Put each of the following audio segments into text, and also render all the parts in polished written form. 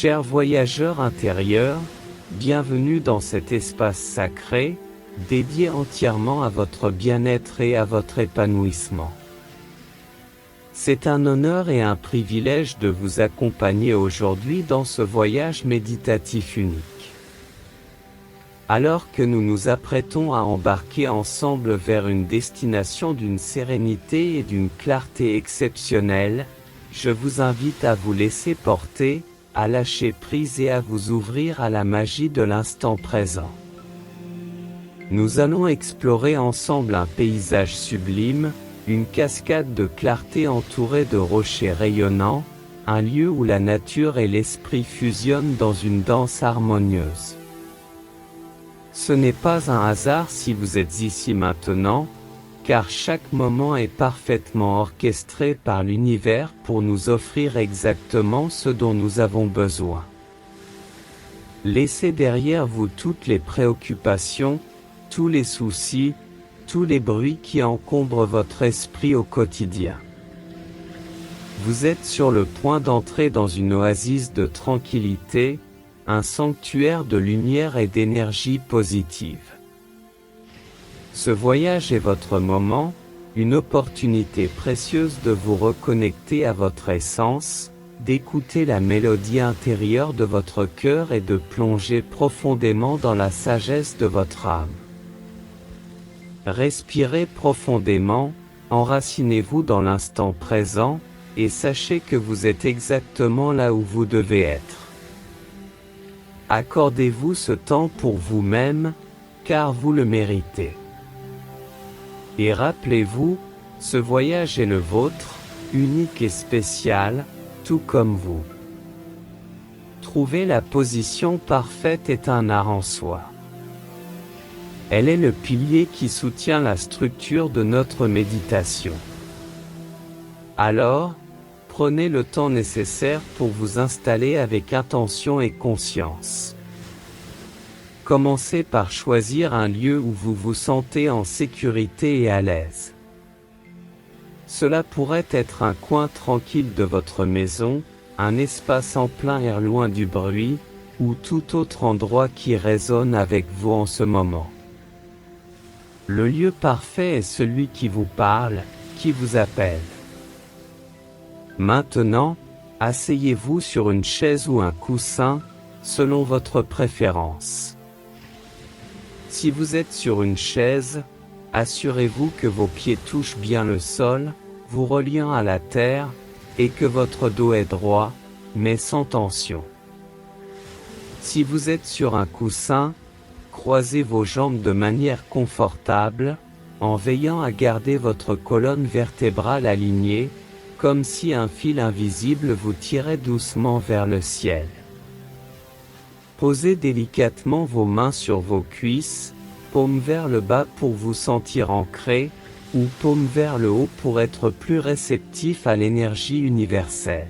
Chers voyageurs intérieurs, bienvenue dans cet espace sacré, dédié entièrement à votre bien-être et à votre épanouissement. C'est un honneur et un privilège de vous accompagner aujourd'hui dans ce voyage méditatif unique. Alors que nous nous apprêtons à embarquer ensemble vers une destination d'une sérénité et d'une clarté exceptionnelles, je vous invite à vous laisser porter, à lâcher prise et à vous ouvrir à la magie de l'instant présent. Nous allons explorer ensemble un paysage sublime, une cascade de clarté entourée de rochers rayonnants, un lieu où la nature et l'esprit fusionnent dans une danse harmonieuse. Ce n'est pas un hasard si vous êtes ici maintenant, car chaque moment est parfaitement orchestré par l'univers pour nous offrir exactement ce dont nous avons besoin. Laissez derrière vous toutes les préoccupations, tous les soucis, tous les bruits qui encombrent votre esprit au quotidien. Vous êtes sur le point d'entrer dans une oasis de tranquillité, un sanctuaire de lumière et d'énergie positive. Ce voyage est votre moment, une opportunité précieuse de vous reconnecter à votre essence, d'écouter la mélodie intérieure de votre cœur et de plonger profondément dans la sagesse de votre âme. Respirez profondément, enracinez-vous dans l'instant présent, et sachez que vous êtes exactement là où vous devez être. Accordez-vous ce temps pour vous-même, car vous le méritez. Et rappelez-vous, ce voyage est le vôtre, unique et spécial, tout comme vous. Trouver la position parfaite est un art en soi. Elle est le pilier qui soutient la structure de notre méditation. Alors, prenez le temps nécessaire pour vous installer avec intention et conscience. Commencez par choisir un lieu où vous vous sentez en sécurité et à l'aise. Cela pourrait être un coin tranquille de votre maison, un espace en plein air loin du bruit, ou tout autre endroit qui résonne avec vous en ce moment. Le lieu parfait est celui qui vous parle, qui vous appelle. Maintenant, asseyez-vous sur une chaise ou un coussin, selon votre préférence. Si vous êtes sur une chaise, assurez-vous que vos pieds touchent bien le sol, vous reliant à la terre, et que votre dos est droit, mais sans tension. Si vous êtes sur un coussin, croisez vos jambes de manière confortable, en veillant à garder votre colonne vertébrale alignée, comme si un fil invisible vous tirait doucement vers le ciel. Posez délicatement vos mains sur vos cuisses, paume vers le bas pour vous sentir ancré, ou paume vers le haut pour être plus réceptif à l'énergie universelle.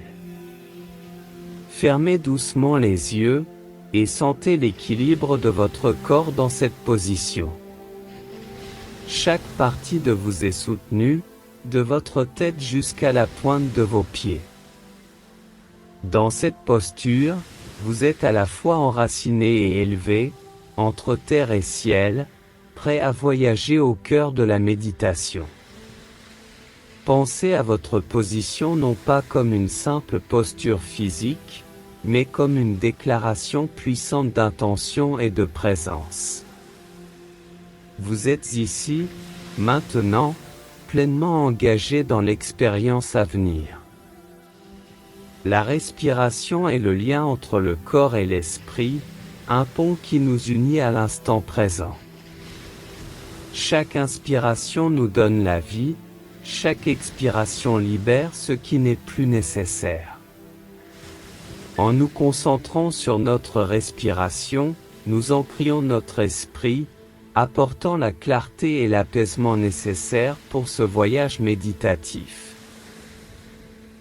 Fermez doucement les yeux, et sentez l'équilibre de votre corps dans cette position. Chaque partie de vous est soutenue, de votre tête jusqu'à la pointe de vos pieds. Dans cette posture, vous êtes à la fois enraciné et élevé, entre terre et ciel, prêt à voyager au cœur de la méditation. Pensez à votre position non pas comme une simple posture physique, mais comme une déclaration puissante d'intention et de présence. Vous êtes ici, maintenant, pleinement engagé dans l'expérience à venir. La respiration est le lien entre le corps et l'esprit, un pont qui nous unit à l'instant présent. Chaque inspiration nous donne la vie, chaque expiration libère ce qui n'est plus nécessaire. En nous concentrant sur notre respiration, nous ancrons notre esprit, apportant la clarté et l'apaisement nécessaires pour ce voyage méditatif.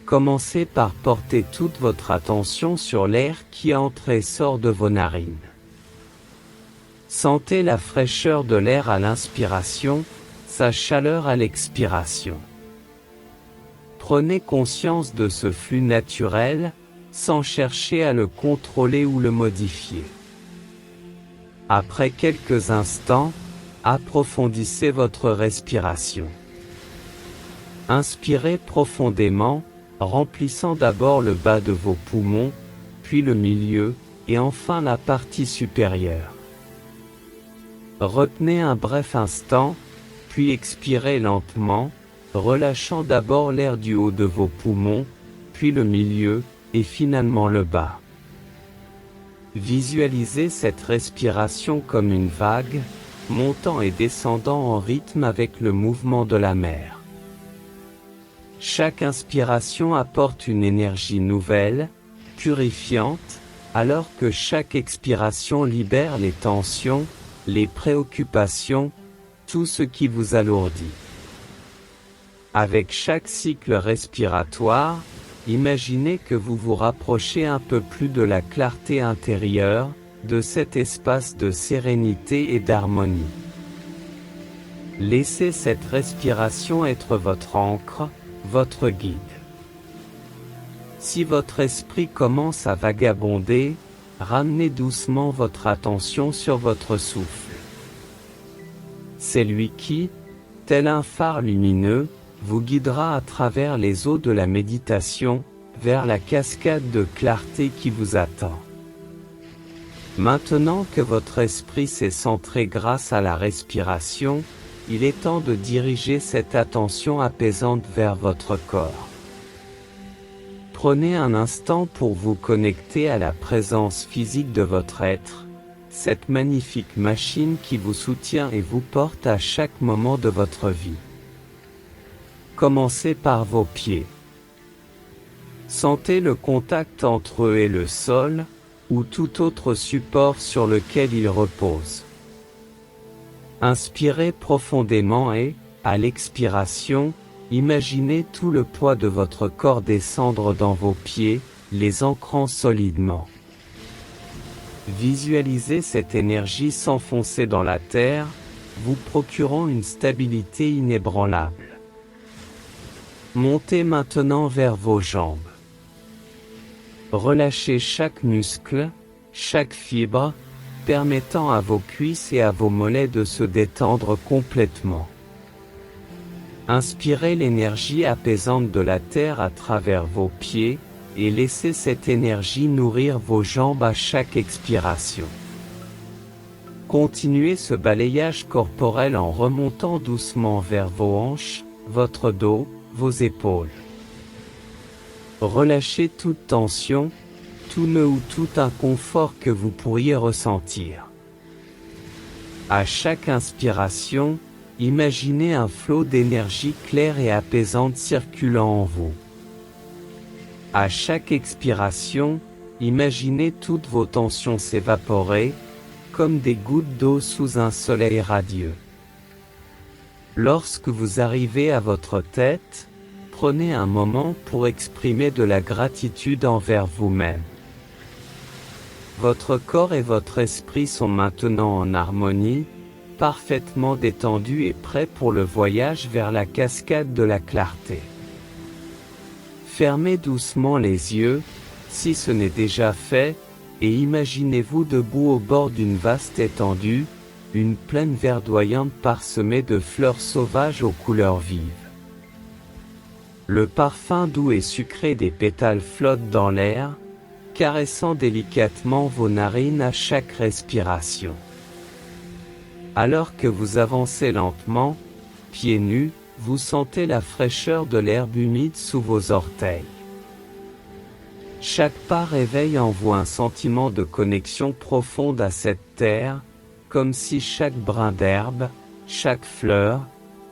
Commencez par porter toute votre attention sur l'air qui entre et sort de vos narines. Sentez la fraîcheur de l'air à l'inspiration, sa chaleur à l'expiration. Prenez conscience de ce flux naturel, sans chercher à le contrôler ou le modifier. Après quelques instants, approfondissez votre respiration. Inspirez profondément, remplissant d'abord le bas de vos poumons, puis le milieu, et enfin la partie supérieure. Retenez un bref instant, puis expirez lentement, relâchant d'abord l'air du haut de vos poumons, puis le milieu, et finalement le bas. Visualisez cette respiration comme une vague, montant et descendant en rythme avec le mouvement de la mer. Chaque inspiration apporte une énergie nouvelle, purifiante, alors que chaque expiration libère les tensions, les préoccupations, tout ce qui vous alourdit. Avec chaque cycle respiratoire, imaginez que vous vous rapprochez un peu plus de la clarté intérieure, de cet espace de sérénité et d'harmonie. Laissez cette respiration être votre ancre, votre guide. Si votre esprit commence à vagabonder, ramenez doucement votre attention sur votre souffle. C'est lui qui, tel un phare lumineux, vous guidera à travers les eaux de la méditation, vers la cascade de clarté qui vous attend. Maintenant que votre esprit s'est centré grâce à la respiration, il est temps de diriger cette attention apaisante vers votre corps. Prenez un instant pour vous connecter à la présence physique de votre être, cette magnifique machine qui vous soutient et vous porte à chaque moment de votre vie. Commencez par vos pieds. Sentez le contact entre eux et le sol, ou tout autre support sur lequel ils reposent. Inspirez profondément et, à l'expiration, imaginez tout le poids de votre corps descendre dans vos pieds, les ancrant solidement. Visualisez cette énergie s'enfoncer dans la terre, vous procurant une stabilité inébranlable. Montez maintenant vers vos jambes. Relâchez chaque muscle, chaque fibre, permettant à vos cuisses et à vos mollets de se détendre complètement. Inspirez l'énergie apaisante de la terre à travers vos pieds, et laissez cette énergie nourrir vos jambes à chaque expiration. Continuez ce balayage corporel en remontant doucement vers vos hanches, votre dos, vos épaules. Relâchez toute tension, tout nœud ou tout inconfort que vous pourriez ressentir. À chaque inspiration, imaginez un flot d'énergie claire et apaisante circulant en vous. À chaque expiration, imaginez toutes vos tensions s'évaporer, comme des gouttes d'eau sous un soleil radieux. Lorsque vous arrivez à votre tête, prenez un moment pour exprimer de la gratitude envers vous-même. Votre corps et votre esprit sont maintenant en harmonie, parfaitement détendus et prêts pour le voyage vers la cascade de la clarté. Fermez doucement les yeux, si ce n'est déjà fait, et imaginez-vous debout au bord d'une vaste étendue, une plaine verdoyante parsemée de fleurs sauvages aux couleurs vives. Le parfum doux et sucré des pétales flotte dans l'air, caressant délicatement vos narines à chaque respiration. Alors que vous avancez lentement, pieds nus, vous sentez la fraîcheur de l'herbe humide sous vos orteils. Chaque pas réveille en vous un sentiment de connexion profonde à cette terre, comme si chaque brin d'herbe, chaque fleur,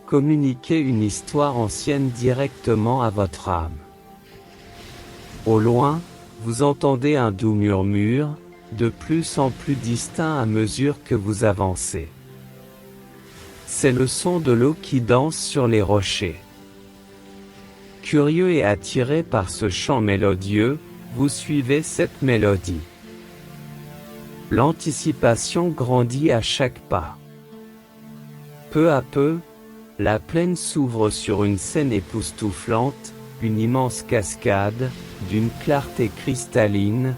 communiquait une histoire ancienne directement à votre âme. Au loin, vous entendez un doux murmure, de plus en plus distinct à mesure que vous avancez. C'est le son de l'eau qui danse sur les rochers. Curieux et attiré par ce chant mélodieux, vous suivez cette mélodie. L'anticipation grandit à chaque pas. Peu à peu, la plaine s'ouvre sur une scène époustouflante, une immense cascade, d'une clarté cristalline,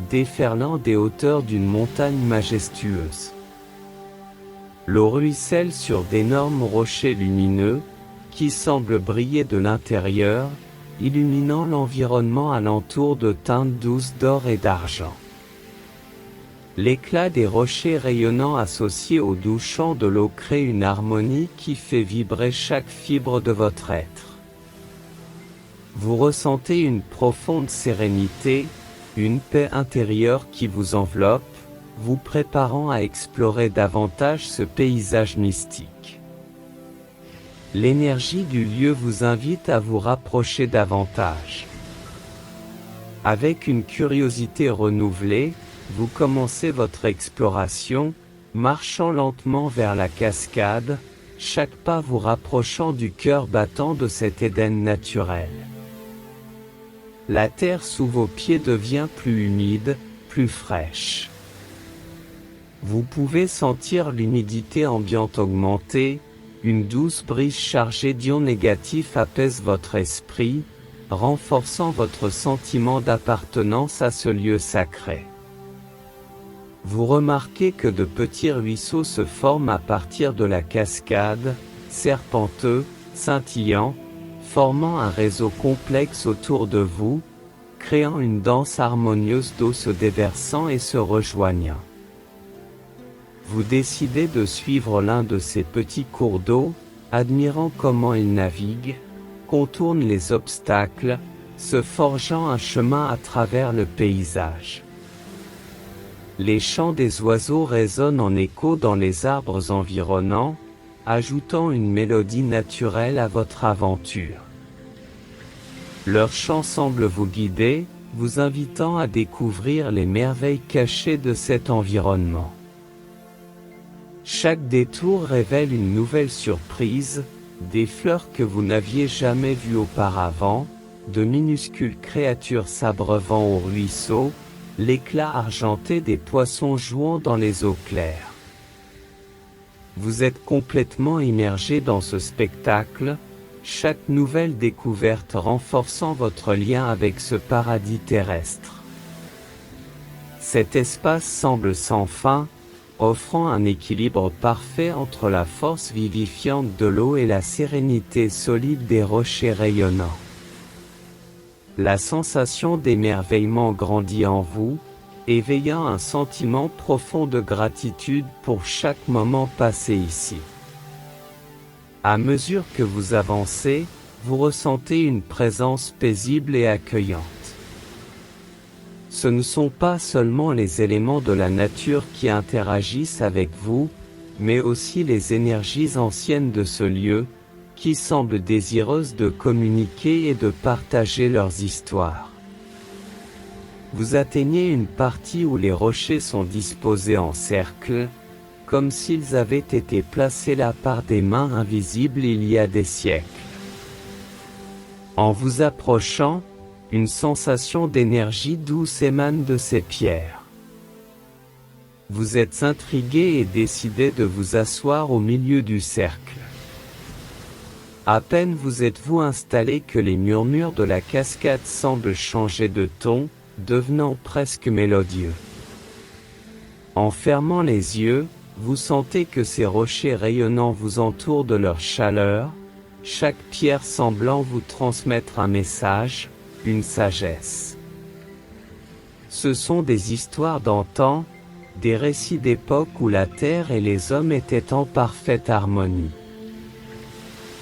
déferlant des hauteurs d'une montagne majestueuse. L'eau ruisselle sur d'énormes rochers lumineux, qui semblent briller de l'intérieur, illuminant l'environnement alentour de teintes douces d'or et d'argent. L'éclat des rochers rayonnants associés au doux chant de l'eau crée une harmonie qui fait vibrer chaque fibre de votre être. Vous ressentez une profonde sérénité, une paix intérieure qui vous enveloppe, vous préparant à explorer davantage ce paysage mystique. L'énergie du lieu vous invite à vous rapprocher davantage. Avec une curiosité renouvelée, vous commencez votre exploration, marchant lentement vers la cascade, chaque pas vous rapprochant du cœur battant de cet Éden naturel. La terre sous vos pieds devient plus humide, plus fraîche. Vous pouvez sentir l'humidité ambiante augmenter, une douce brise chargée d'ions négatifs apaise votre esprit, renforçant votre sentiment d'appartenance à ce lieu sacré. Vous remarquez que de petits ruisseaux se forment à partir de la cascade, serpenteux, scintillants, formant un réseau complexe autour de vous, créant une danse harmonieuse d'eau se déversant et se rejoignant. Vous décidez de suivre l'un de ces petits cours d'eau, admirant comment ils naviguent, contournent les obstacles, se forgeant un chemin à travers le paysage. Les chants des oiseaux résonnent en écho dans les arbres environnants, ajoutant une mélodie naturelle à votre aventure. Leur chant semble vous guider, vous invitant à découvrir les merveilles cachées de cet environnement. Chaque détour révèle une nouvelle surprise, des fleurs que vous n'aviez jamais vues auparavant, de minuscules créatures s'abreuvant au ruisseau, l'éclat argenté des poissons jouant dans les eaux claires. Vous êtes complètement immergé dans ce spectacle, chaque nouvelle découverte renforçant votre lien avec ce paradis terrestre. Cet espace semble sans fin, offrant un équilibre parfait entre la force vivifiante de l'eau et la sérénité solide des rochers rayonnants. La sensation d'émerveillement grandit en vous, éveillant un sentiment profond de gratitude pour chaque moment passé ici. À mesure que vous avancez, vous ressentez une présence paisible et accueillante. Ce ne sont pas seulement les éléments de la nature qui interagissent avec vous, mais aussi les énergies anciennes de ce lieu, qui semblent désireuses de communiquer et de partager leurs histoires. Vous atteignez une partie où les rochers sont disposés en cercle, comme s'ils avaient été placés là par des mains invisibles il y a des siècles. En vous approchant, une sensation d'énergie douce émane de ces pierres. Vous êtes intrigué et décidé de vous asseoir au milieu du cercle. À peine vous êtes-vous installé que les murmures de la cascade semblent changer de ton, devenant presque mélodieux. En fermant les yeux, vous sentez que ces rochers rayonnants vous entourent de leur chaleur, chaque pierre semblant vous transmettre un message, une sagesse. Ce sont des histoires d'antan, des récits d'époque où la terre et les hommes étaient en parfaite harmonie.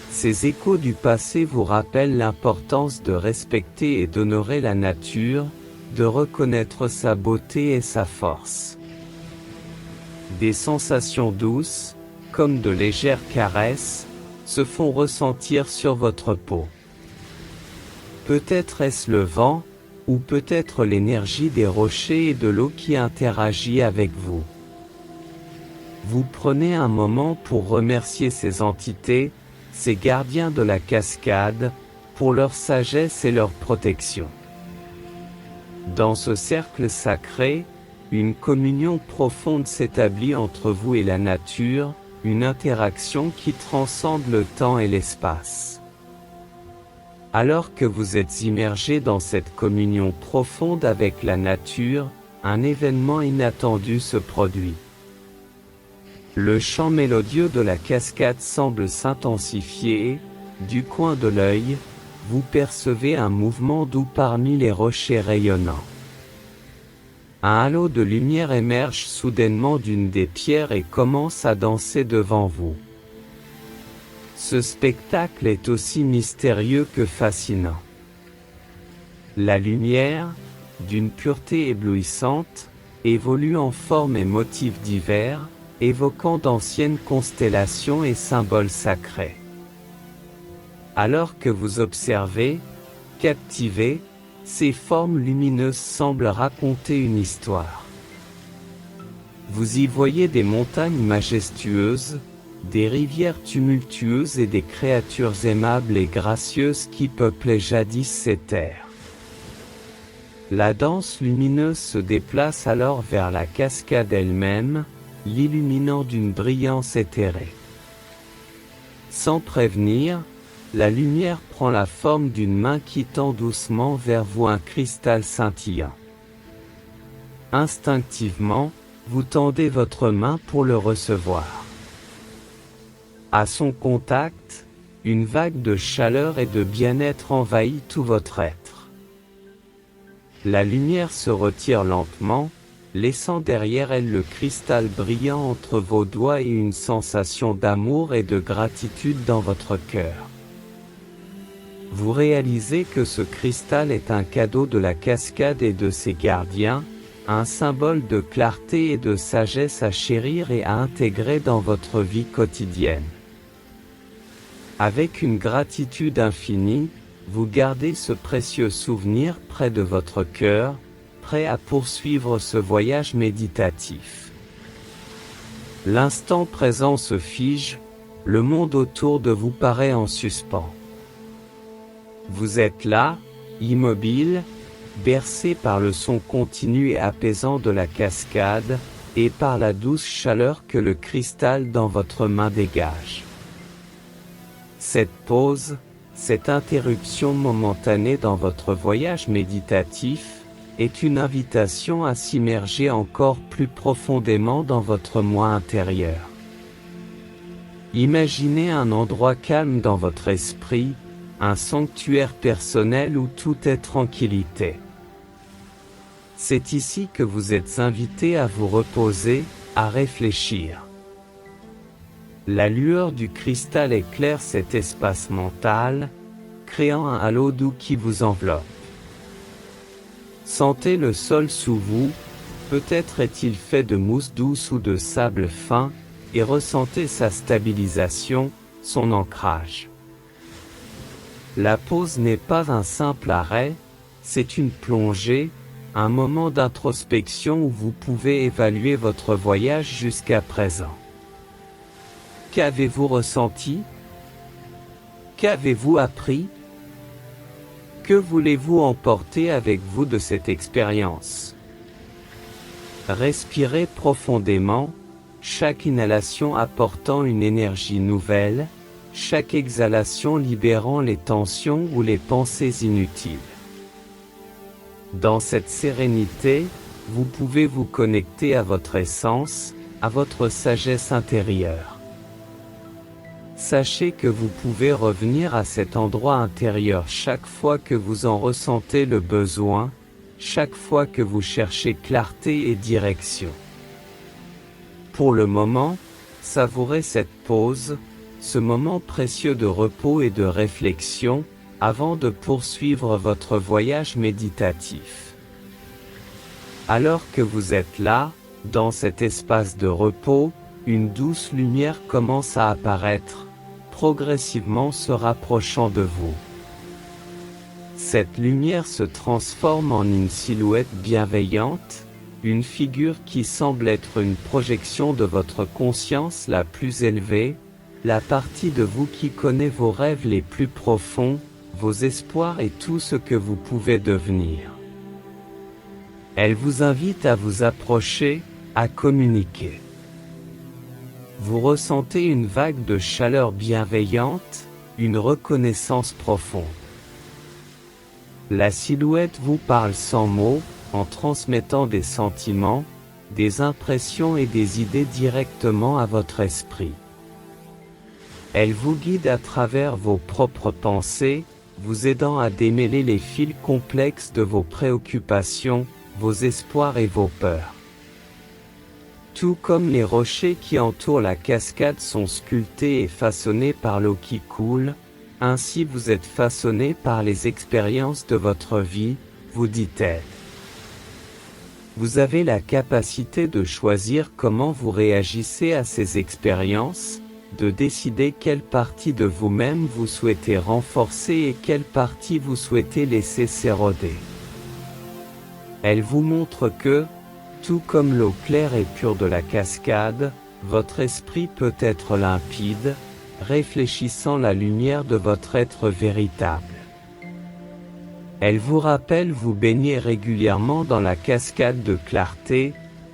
Ces échos du passé vous rappellent l'importance de respecter et d'honorer la nature, de reconnaître sa beauté et sa force. Des sensations douces, comme de légères caresses, se font ressentir sur votre peau. Peut-être est-ce le vent, ou peut-être l'énergie des rochers et de l'eau qui interagit avec vous. Vous prenez un moment pour remercier ces entités, ces gardiens de la cascade, pour leur sagesse et leur protection. Dans ce cercle sacré, une communion profonde s'établit entre vous et la nature, une interaction qui transcende le temps et l'espace. Alors que vous êtes immergé dans cette communion profonde avec la nature, un événement inattendu se produit. Le chant mélodieux de la cascade semble s'intensifier et, du coin de l'œil, vous percevez un mouvement doux parmi les rochers rayonnants. Un halo de lumière émerge soudainement d'une des pierres et commence à danser devant vous. Ce spectacle est aussi mystérieux que fascinant. La lumière, d'une pureté éblouissante, évolue en formes et motifs divers, évoquant d'anciennes constellations et symboles sacrés. Alors que vous observez, captivé, ces formes lumineuses semblent raconter une histoire. Vous y voyez des montagnes majestueuses, des rivières tumultueuses et des créatures aimables et gracieuses qui peuplaient jadis ces terres. La danse lumineuse se déplace alors vers la cascade elle-même, l'illuminant d'une brillance éthérée. Sans prévenir, la lumière prend la forme d'une main qui tend doucement vers vous un cristal scintillant. Instinctivement, vous tendez votre main pour le recevoir. À son contact, une vague de chaleur et de bien-être envahit tout votre être. La lumière se retire lentement, laissant derrière elle le cristal brillant entre vos doigts et une sensation d'amour et de gratitude dans votre cœur. Vous réalisez que ce cristal est un cadeau de la cascade et de ses gardiens, un symbole de clarté et de sagesse à chérir et à intégrer dans votre vie quotidienne. Avec une gratitude infinie, vous gardez ce précieux souvenir près de votre cœur, prêt à poursuivre ce voyage méditatif. L'instant présent se fige, le monde autour de vous paraît en suspens. Vous êtes là, immobile, bercé par le son continu et apaisant de la cascade, et par la douce chaleur que le cristal dans votre main dégage. Cette pause, cette interruption momentanée dans votre voyage méditatif, est une invitation à s'immerger encore plus profondément dans votre moi intérieur. Imaginez un endroit calme dans votre esprit, un sanctuaire personnel où tout est tranquillité. C'est ici que vous êtes invité à vous reposer, à réfléchir. La lueur du cristal éclaire cet espace mental, créant un halo doux qui vous enveloppe. Sentez le sol sous vous, peut-être est-il fait de mousse douce ou de sable fin, et ressentez sa stabilisation, son ancrage. La pause n'est pas un simple arrêt, c'est une plongée, un moment d'introspection où vous pouvez évaluer votre voyage jusqu'à présent. Qu'avez-vous ressenti? Qu'avez-vous appris? Que voulez-vous emporter avec vous de cette expérience? Respirez profondément, chaque inhalation apportant une énergie nouvelle, chaque exhalation libérant les tensions ou les pensées inutiles. Dans cette sérénité, vous pouvez vous connecter à votre essence, à votre sagesse intérieure. Sachez que vous pouvez revenir à cet endroit intérieur chaque fois que vous en ressentez le besoin, chaque fois que vous cherchez clarté et direction. Pour le moment, savourez cette pause, ce moment précieux de repos et de réflexion, avant de poursuivre votre voyage méditatif. Alors que vous êtes là, dans cet espace de repos, une douce lumière commence à apparaître, progressivement se rapprochant de vous. Cette lumière se transforme en une silhouette bienveillante, une figure qui semble être une projection de votre conscience la plus élevée, la partie de vous qui connaît vos rêves les plus profonds, vos espoirs et tout ce que vous pouvez devenir. Elle vous invite à vous approcher, à communiquer. Vous ressentez une vague de chaleur bienveillante, une reconnaissance profonde. La silhouette vous parle sans mots, en transmettant des sentiments, des impressions et des idées directement à votre esprit. Elle vous guide à travers vos propres pensées, vous aidant à démêler les fils complexes de vos préoccupations, vos espoirs et vos peurs. Tout comme les rochers qui entourent la cascade sont sculptés et façonnés par l'eau qui coule, ainsi vous êtes façonné par les expériences de votre vie, vous dit-elle. Vous avez la capacité de choisir comment vous réagissez à ces expériences, de décider quelle partie de vous-même vous souhaitez renforcer et quelle partie vous souhaitez laisser s'éroder. Elle vous montre que, tout comme l'eau claire et pure de la cascade, votre esprit peut être limpide, réfléchissant la lumière de votre être véritable. Elle vous rappelle vous baigner régulièrement dans la cascade de clarté,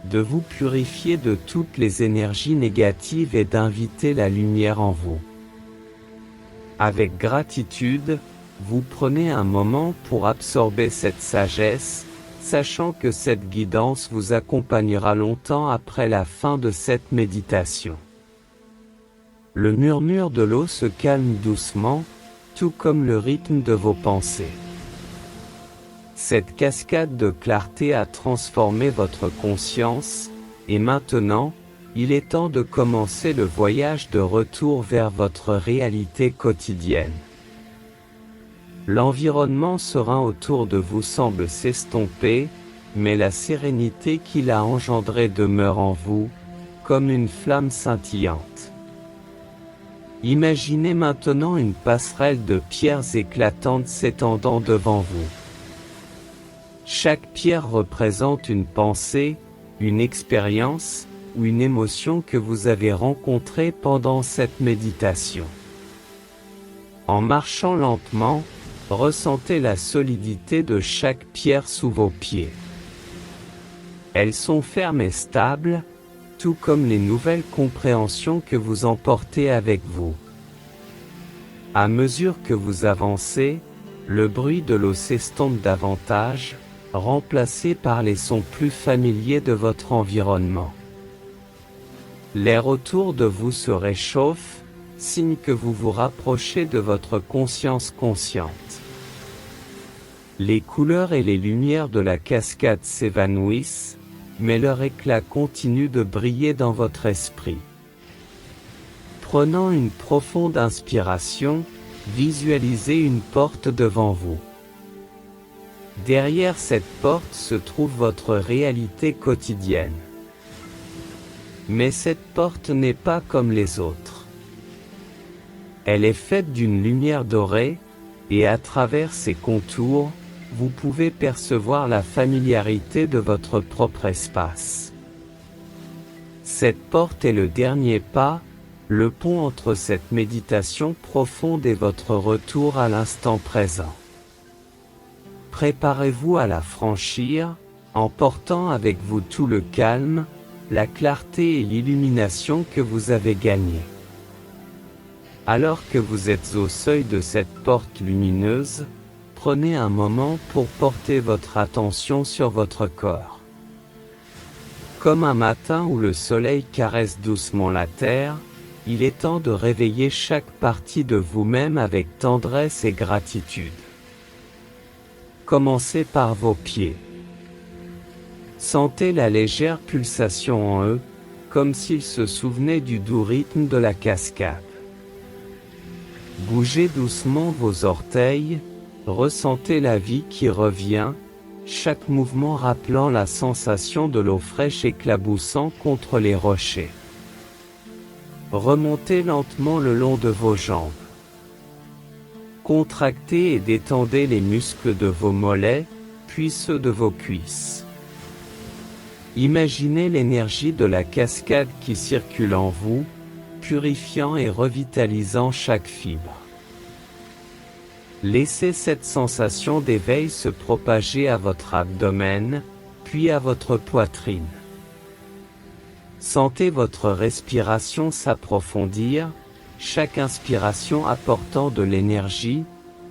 de vous purifier de toutes les énergies négatives et d'inviter la lumière en vous. Avec gratitude, vous prenez un moment pour absorber cette sagesse, sachant que cette guidance vous accompagnera longtemps après la fin de cette méditation. Le murmure de l'eau se calme doucement, tout comme le rythme de vos pensées. Cette cascade de clarté a transformé votre conscience, et maintenant, il est temps de commencer le voyage de retour vers votre réalité quotidienne. L'environnement serein autour de vous semble s'estomper, mais la sérénité qu'il a engendrée demeure en vous, comme une flamme scintillante. Imaginez maintenant une passerelle de pierres éclatantes s'étendant devant vous. Chaque pierre représente une pensée, une expérience, ou une émotion que vous avez rencontrée pendant cette méditation. En marchant lentement, ressentez la solidité de chaque pierre sous vos pieds. Elles sont fermes et stables, tout comme les nouvelles compréhensions que vous emportez avec vous. À mesure que vous avancez, le bruit de l'eau s'estompe davantage, remplacé par les sons plus familiers de votre environnement. L'air autour de vous se réchauffe, signe que vous vous rapprochez de votre conscience consciente. Les couleurs et les lumières de la cascade s'évanouissent, mais leur éclat continue de briller dans votre esprit. Prenant une profonde inspiration, visualisez une porte devant vous. Derrière cette porte se trouve votre réalité quotidienne. Mais cette porte n'est pas comme les autres. Elle est faite d'une lumière dorée, et à travers ses contours, vous pouvez percevoir la familiarité de votre propre espace. Cette porte est le dernier pas, le pont entre cette méditation profonde et votre retour à l'instant présent. Préparez-vous à la franchir, en portant avec vous tout le calme, la clarté et l'illumination que vous avez gagnés. Alors que vous êtes au seuil de cette porte lumineuse, prenez un moment pour porter votre attention sur votre corps. Comme un matin où le soleil caresse doucement la terre, il est temps de réveiller chaque partie de vous-même avec tendresse et gratitude. Commencez par vos pieds. Sentez la légère pulsation en eux, comme s'ils se souvenaient du doux rythme de la cascade. Bougez doucement vos orteils, ressentez la vie qui revient, chaque mouvement rappelant la sensation de l'eau fraîche éclaboussant contre les rochers. Remontez lentement le long de vos jambes. Contractez et détendez les muscles de vos mollets, puis ceux de vos cuisses. Imaginez l'énergie de la cascade qui circule en vous, purifiant et revitalisant chaque fibre. Laissez cette sensation d'éveil se propager à votre abdomen, puis à votre poitrine. Sentez votre respiration s'approfondir, chaque inspiration apportant de l'énergie,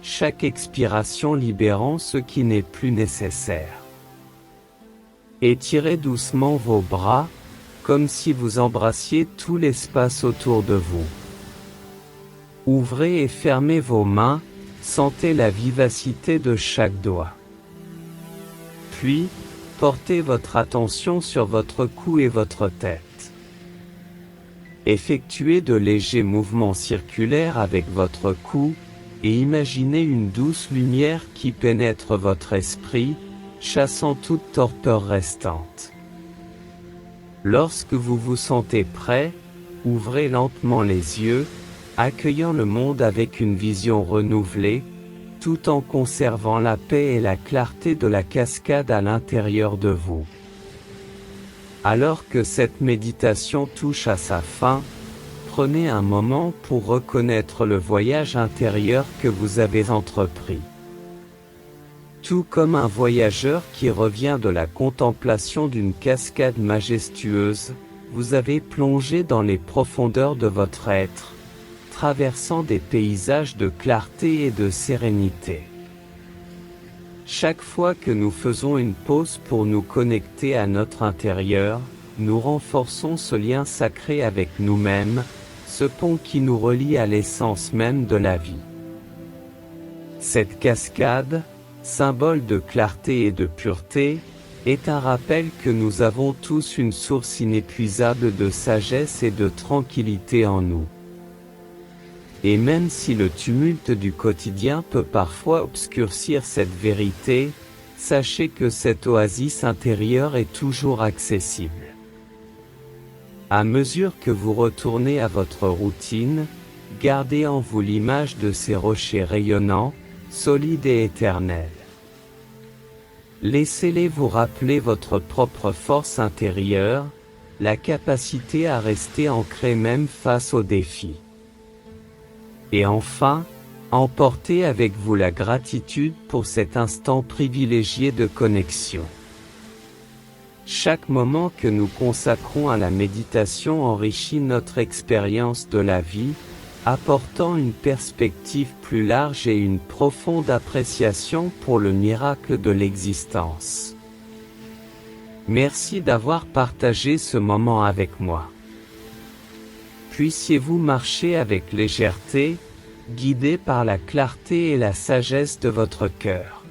chaque expiration libérant ce qui n'est plus nécessaire. Étirez doucement vos bras, comme si vous embrassiez tout l'espace autour de vous. Ouvrez et fermez vos mains, sentez la vivacité de chaque doigt. Puis, portez votre attention sur votre cou et votre tête. Effectuez de légers mouvements circulaires avec votre cou, et imaginez une douce lumière qui pénètre votre esprit, chassant toute torpeur restante. Lorsque vous vous sentez prêt, ouvrez lentement les yeux, accueillant le monde avec une vision renouvelée, tout en conservant la paix et la clarté de la cascade à l'intérieur de vous. Alors que cette méditation touche à sa fin, prenez un moment pour reconnaître le voyage intérieur que vous avez entrepris. Tout comme un voyageur qui revient de la contemplation d'une cascade majestueuse, vous avez plongé dans les profondeurs de votre être, traversant des paysages de clarté et de sérénité. Chaque fois que nous faisons une pause pour nous connecter à notre intérieur, nous renforçons ce lien sacré avec nous-mêmes, ce pont qui nous relie à l'essence même de la vie. Cette cascade, symbole de clarté et de pureté, est un rappel que nous avons tous une source inépuisable de sagesse et de tranquillité en nous. Et même si le tumulte du quotidien peut parfois obscurcir cette vérité, sachez que cette oasis intérieure est toujours accessible. À mesure que vous retournez à votre routine, gardez en vous l'image de ces rochers rayonnants, solides et éternels. Laissez-les vous rappeler votre propre force intérieure, la capacité à rester ancré même face aux défis. Et enfin, emportez avec vous la gratitude pour cet instant privilégié de connexion. Chaque moment que nous consacrons à la méditation enrichit notre expérience de la vie, apportant une perspective plus large et une profonde appréciation pour le miracle de l'existence. Merci d'avoir partagé ce moment avec moi. Puissiez-vous marcher avec légèreté, guidé par la clarté et la sagesse de votre cœur.